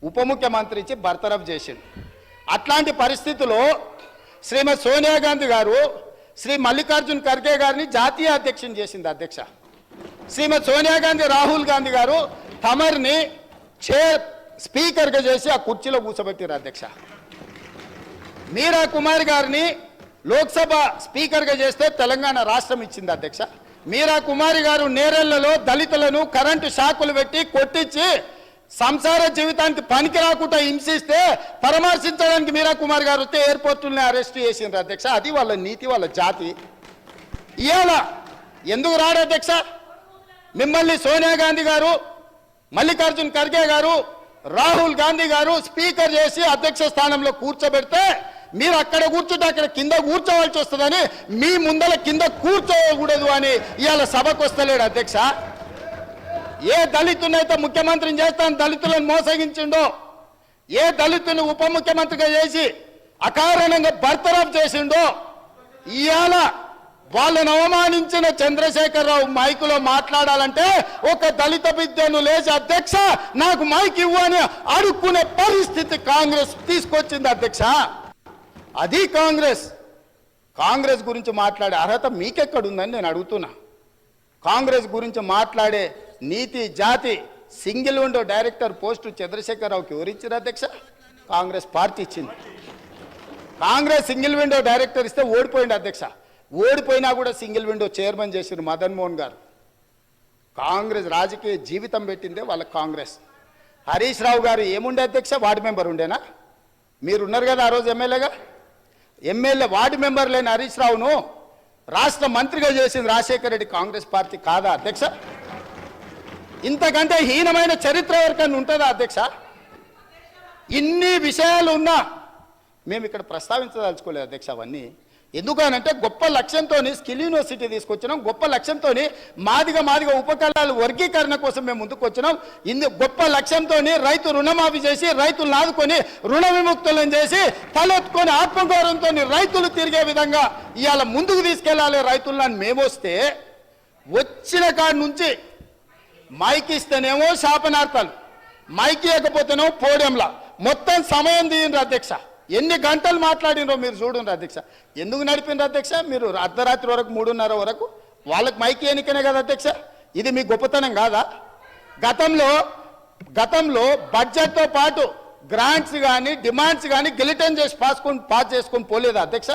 ఉప ముఖ్యమంత్రి ఇచ్చి బర్తరఫ్ చేసిండు. అట్లాంటి పరిస్థితుల్లో శ్రీమతి సోనియా గాంధీ గారు శ్రీ మల్లికార్జున్ ఖర్గే గారిని జాతీయ అధ్యక్షుని చేసింది అధ్యక్ష. శ్రీమతి సోనియా గాంధీ రాహుల్ గాంధీ గారు తమర్ని స్పీకర్గా చేసి ఆ కుర్చీలో కూర్చోబెట్టారు అధ్యక్ష. మీరా కుమార్ గారిని లోక్సభ స్పీకర్గా చేస్తే తెలంగాణ రాష్ట్రం ఇచ్చింది అధ్యక్ష. మీరా కుమారి గారు నేరెళ్లలో దళితులను కరెంటు షాకులు పెట్టి కొట్టించి సంసార జీవితానికి పనికి రాకుండా హింసిస్తే పరామర్శించడానికి మీరా కుమార్ గారు వస్తే ఎయిర్పోర్టుల్ని అరెస్ట్ చేసిండ్రు అధ్యక్ష. అది వాళ్ళ నీతి, వాళ్ళ జాతి. ఇవాళ ఎందుకు రాడు అధ్యక్ష? మిమ్మల్ని సోనియా గాంధీ గారు, మల్లికార్జున్ ఖర్గే గారు, రాహుల్ గాంధీ గారు స్పీకర్ చేసి అధ్యక్ష స్థానంలో కూర్చోబెడితే మీరు అక్కడ కూర్చుంటే అక్కడ కింద కూర్చోవలసి వస్తుందని మీ ముందల కింద కూర్చోకూడదు అని ఇవాళ సభకు వస్తలేడు అధ్యక్ష. ఏ దళితునైతే ముఖ్యమంత్రిని చేస్తాను దళితులను మోసగించిండో, ఏ దళితుని ఉప ముఖ్యమంత్రిగా చేసి అకారణంగా బర్తరఫ్ చేసిండో, ఇవాళ వాళ్ళను అవమానించిన చంద్రశేఖరరావు మైకులో మాట్లాడాలంటే ఒక దళిత బిడ్డను లేచి అధ్యక్ష నాకు మైక్ ఇవ్వు అని అడుక్కునే పరిస్థితి కాంగ్రెస్ తీసుకొచ్చింది అధ్యక్ష. అది కాంగ్రెస్ గురించి మాట్లాడే అర్హత మీకెక్కడుందని నేను అడుగుతున్నా. కాంగ్రెస్ గురించి మాట్లాడే నీతి, జాతి, సింగిల్ విండో డైరెక్టర్ పోస్టు చంద్రశేఖరరావుకి ఎవరిచ్చారు అధ్యక్ష? కాంగ్రెస్ పార్టీ ఇచ్చింది. కాంగ్రెస్ సింగిల్ విండో డైరెక్టర్ ఇస్తే ఓడిపోయింది అధ్యక్ష. ఓడిపోయినా కూడా సింగిల్ విండో చైర్మన్ చేసిన మదన్ మోహన్ గారు. కాంగ్రెస్ రాజకీయ జీవితం పెట్టిందే వాళ్ళ కాంగ్రెస్. హరీష్ రావు గారు ఏముండే అధ్యక్ష? వార్డు మెంబర్ ఉండేనా? మీరు ఉన్నారు కదా ఆ రోజు ఎమ్మెల్యేగా. ఎమ్మెల్యే వార్డు మెంబర్ లేని హరీష్ రావును రాష్ట్ర మంత్రిగా చేసింది రాజశేఖర రెడ్డి కాంగ్రెస్ పార్టీ కాదా అధ్యక్ష? ఇంతకంటే హీనమైన చరిత్ర ఎవరికైనా ఉంటుందా అధ్యక్ష? ఇన్ని విషయాలు ఉన్నా మేము ఇక్కడ ప్రస్తావించదలుచుకోలేదు అధ్యక్ష. అవన్నీ ఎందుకనంటే గొప్ప లక్ష్యంతో స్కిల్ యూనివర్సిటీ తీసుకొచ్చినాం. గొప్ప లక్ష్యంతో మాదిగా ఉపకరణాల వర్గీకరణ కోసం మేము ముందుకు వచ్చినాం. గొప్ప లక్ష్యంతో రైతు రుణమాఫీ చేసి రైతులను ఆదుకొని రుణ విముక్తులను చేసి తలెత్తుకొని ఆత్మగౌరవంతో రైతులు తిరిగే విధంగా ఇవాళ ముందుకు తీసుకెళ్లాలి రైతులను మేము వస్తే వచ్చిన కాడి నుంచి మైక్ ఇస్తేనేమో శాపనార్థాలు, మైక్ ఇవ్వకపోతేనేమో పోడియంలా మొత్తం సమయం తీయండి అధ్యక్ష. ఎన్ని గంటలు మాట్లాడినో మీరు చూడండి అధ్యక్ష. ఎందుకు నడిపినారు అధ్యక్ష? మీరు అర్ధరాత్రి వరకు 3:30 వరకు వాళ్ళకి మైక్ ఎన్నికనే కదా అధ్యక్ష. ఇది మీ గొప్పతనం కాదా? గతంలో బడ్జెట్తో పాటు గ్రాంట్స్ కానీ డిమాండ్స్ కానీ గిలిటన్ చేసి పాస్ చేసుకొని పోలేదా అధ్యక్ష?